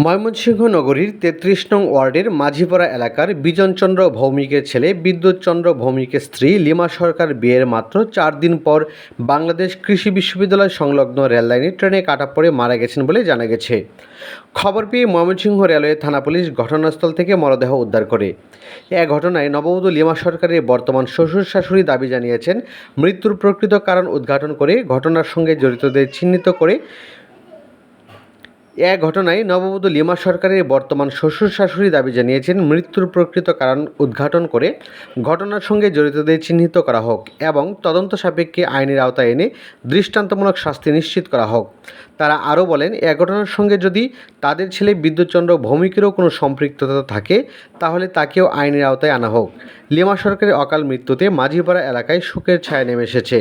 ময়মনসিংহ নগরীর ৩৩ নং ওয়ার্ডের মাঝিপাড়া এলাকার বিজনচন্দ্র ভৌমিকের ছেলে বিদ্যুৎচন্দ্র ভৌমিকের স্ত্রী লিমা সরকার বিয়ের মাত্র ৪ দিন পর বাংলাদেশ কৃষি বিশ্ববিদ্যালয় সংলগ্ন রেললাইনে ট্রেনে কাটা পড়ে মারা গেছেন বলে জানা গেছে। খবর পেয়ে ময়মনসিংহ রেলওয়ে থানা পুলিশ ঘটনাস্থল থেকে মরদেহ উদ্ধার করে। এ ঘটনায় নববধূ লিমা সরকারের বর্তমান শ্বশুর শাশুড়ি দাবি জানিয়েছেন, মৃত্যুর প্রকৃত কারণ উদ্ঘাটন করে ঘটনার সঙ্গে জড়িতদের চিহ্নিত করে ঘটনায় নববধূ লিমা সরকারের বর্তমান শ্বশুর শাশুড়ি দাবি জানিয়েছেন, মৃত্যুর প্রকৃত কারণ উদ্ঘাটন করে ঘটনার সঙ্গে জড়িতদের চিহ্নিত করা হোক এবং তদন্ত সাপেক্ষে আইনের আওতায় এনে দৃষ্টান্তমূলক শাস্তি নিশ্চিত করা হোক। তারা আরও বলেন, এ ঘটনার সঙ্গে যদি তাদের ছেলে বিদ্যুৎচন্দ্র ভৌমিকেরও কোনো সম্পৃক্ততা থাকে তাহলে তাকেও আইনের আওতায় আনা হোক। লিমা সরকারের অকাল মৃত্যুতে মাঝিপাড়া এলাকায় শোকের ছায়া নেমে এসেছে।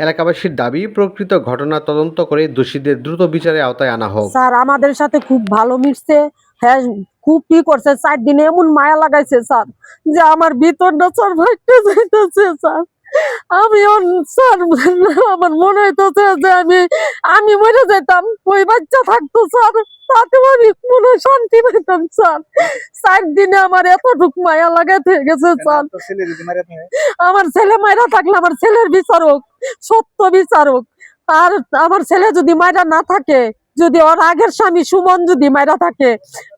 এলাকাবাসীর দাবি, প্রকৃত ঘটনা তদন্ত করে দোষীদের দ্রুত বিচারের আওতায় আনা হোক। স্যার আমাদের সাথে খুব ভালো মিশছে, হ্যাঁ খুব কি করছে, 4 দিনে এমন মায়া লাগাইছে স্যার যে আমার ভিতরটা স্যার ফাইটে যাইতেছে স্যার। আমি স্যার আমার মনে হইতেছে যে আমি মরে যেতাম, ওই বাচ্চা থাকতো স্যার, তাতে আমি মনে শান্তি পেতাম স্যার। 4 দিনে আমার এতটুক মায়া লাগাতে গেছে স্যার। আমার ছেলে মায়েরা থাকলে আমার ছেলের বিচারক, সত্য বিচারক। আর আমার ছেলে যদি মায়েরা না থাকে, যদি ওর আগের স্বামী সুমন যদি মায়েরা থাকে,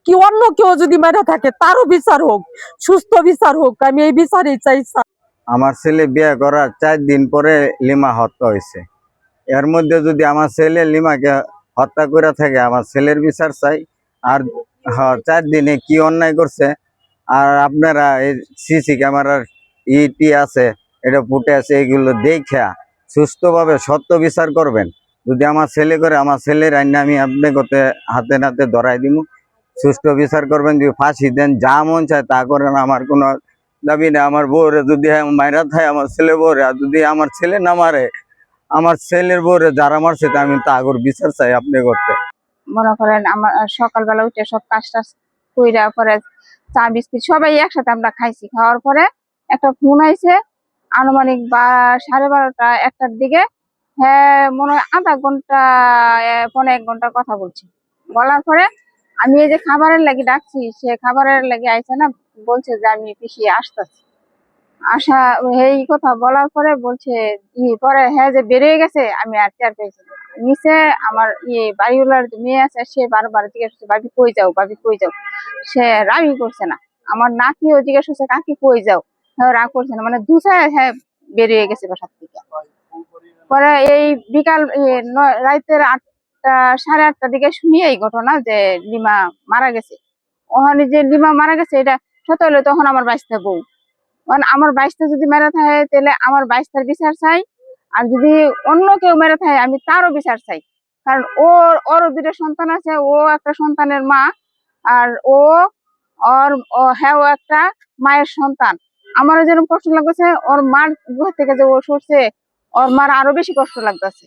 কি অন্য কেউ যদি মায়েরা থাকে, তারও বিচার হোক, সুস্থ বিচার হোক। আমি এই বিচারই চাই স্যার। আমার ছেলে বিয়ে করার 4 দিন পরে লিমা হত্যা হয়েছে। এর মধ্যে যদি আমার ছেলে লিমাকে হত্যা করে থাকে, আমার ছেলের বিচার চাই। আর 4 দিনে কি অন্যায় করছে, আর আপনারা এই সিসি ক্যামেরার ইটি আছে, এটা ফুটে আছে, এগুলো দেখে সুস্থভাবে সত্য বিচার করবেন। যদি আমার ছেলে করে, আমার ছেলের আইন আমি আপনি করতে হাতে নাতে ধরাই দিব। সুষ্ঠু বিচার করবেন, যদি ফাঁসি দেন, যা মন চায় তা করেন, আমার কোনো দাবি না। আমার বউরে যদি মাইরা থাকে আমার ছেলে বউরে, আর যদি আমার ছেলে না মারে, আমার ছেলের বউরে যারা মারছে তা আমি তাগর বিচার চাই আপনি করতে। মনে করেন আমার সকালবেলা উঠে সব কাজ টাজ কইরা পরে চা বিস্কিট সবাই একসাথে আমরা খাইছি। খাওয়ার পরে একটা ফোন আইছে আনুমানিক 12:30 1টার দিকে। হ্যাঁ মনে হয় আধা ঘন্টা 1.5 ঘন্টা কথা বলছি। বলার পরে আমি এই যে খাবারের লাগি ডাকছি, সে খাবারের লাগি আইছে না, বলছে যে আমি পিছিয়ে আসতেছি। আসা এই কথা বলার পরে বলছে পরে হ্যাঁ যে বেরিয়ে গেছে, আমি আর টের পেয়েছি। নিচে আমার বাড়িওয়ালার মেয়ে আছে, সে বারবার জিজ্ঞেস করছে ভাবি কই যাও, ভাবি কই যাও। সে রাগই করছে না। আমার নাতিও জিজ্ঞেস করছে কাকি কই যাও, হ্যাঁ রাগ করছে না, মানে দুসায় হ্যাঁ বেরিয়ে গেছে বাসার থেকে। পরে এই বিকাল রাতের 8টা 8:30টার দিকে শুনি এই ঘটনা যে লিমা মারা গেছে। ওখানে যে লিমা মারা গেছে এটা সত্য হলো, তখন আমার বাইশটা বউ, কারণ আমার বাইশটা যদি মেরে থাকে তাহলে আমার বাইশটার বিচার চাই। আর যদি অন্য কেউ মেরে থাকে আমি তারও বিচার চাই, কারণ ওরও 2টা সন্তান আছে, ও একটা সন্তানের মা, আর হ্যাঁ ও একটা মায়ের সন্তান। আমারও যেরকম কষ্ট লাগতেছে, ওর মার গুহা থেকে যে ও সরছে, ওর মার আরো বেশি কষ্ট লাগতেছে।